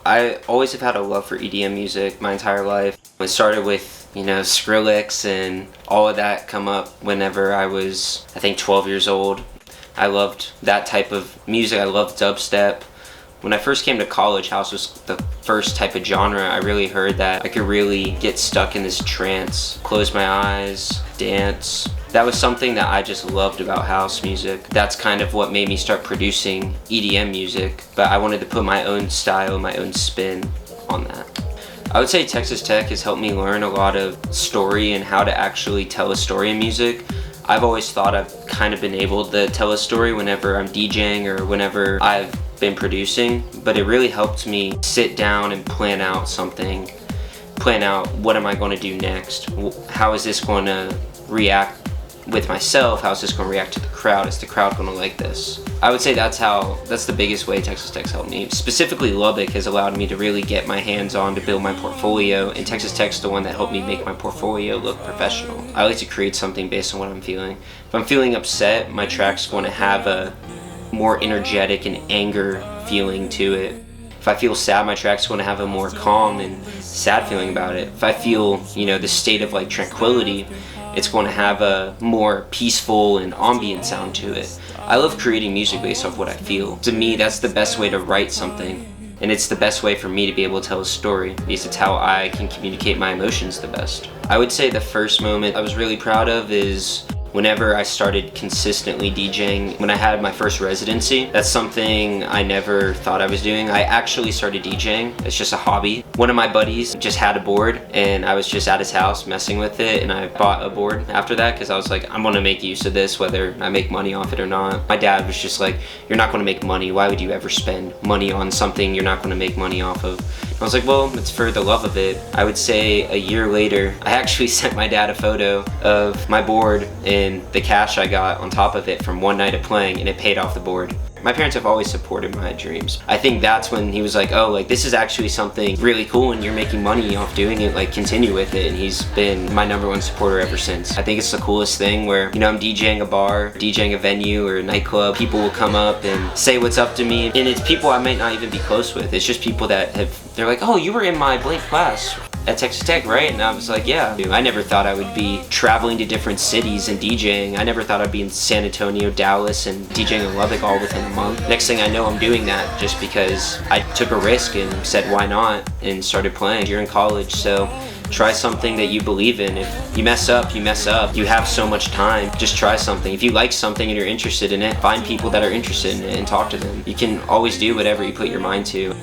I always have had a love for EDM music my entire life. It started with, Skrillex and all of that come up whenever I was, I think, 12 years old. I loved that type of music. I loved dubstep. When I first came to college, house was the first type of genre I really heard that I could really get stuck in this trance, close my eyes, dance. That was something that I just loved about house music. That's kind of what made me start producing EDM music, but I wanted to put my own style, my own spin on that. I would say Texas Tech has helped me learn a lot of story and how to actually tell a story in music. I've always thought I've kind of been able to tell a story whenever I'm DJing or whenever I've been producing, but it really helped me sit down and plan out something. Plan out, what am I going to do next? How is this going to react with myself? How is this going to react to the crowd? Is the crowd going to like this? I would say that's the biggest way Texas Tech's helped me. Specifically, Lubbock has allowed me to really get my hands on to build my portfolio, and Texas Tech's the one that helped me make my portfolio look professional. I like to create something based on what I'm feeling. If I'm feeling upset, my track's going to have a more energetic and anger feeling to it. If I feel sad, my track's going to have a more calm and sad feeling about it. If I feel, the state of like tranquility, it's going to have a more peaceful and ambient sound to it. I love creating music based off what I feel. To me, that's the best way to write something. And it's the best way for me to be able to tell a story, because it's how I can communicate my emotions the best. I would say the first moment I was really proud of is whenever I started consistently DJing, when I had my first residency. That's something I never thought I was doing. I actually started DJing. It's just a hobby. One of my buddies just had a board, and I was just at his house messing with it, and I bought a board after that because I was like, I'm gonna make use of this whether I make money off it or not. My dad was just like, you're not gonna make money. Why would you ever spend money on something you're not gonna make money off of? And I was like, well, it's for the love of it. I would say a year later, I actually sent my dad a photo of my board and the cash I got on top of it from one night of playing, and it paid off the board. My parents have always supported my dreams. I think that's when he was like, oh, like this is actually something really cool and you're making money off doing it, like continue with it. And he's been my #1 supporter ever since. I think it's the coolest thing where, I'm DJing a bar, DJing a venue or a nightclub. People will come up and say what's up to me. And it's people I might not even be close with. It's just people that they're like, oh, you were in my blank class at Texas Tech, right? And I was like, yeah. I never thought I would be traveling to different cities and DJing. I never thought I'd be in San Antonio, Dallas, and DJing in Lubbock all within a month. Next thing I know, I'm doing that just because I took a risk and said, why not? And started playing. You're in college, so try something that you believe in. If you mess up, you mess up. You have so much time. Just try something. If you like something and you're interested in it, find people that are interested in it and talk to them. You can always do whatever you put your mind to.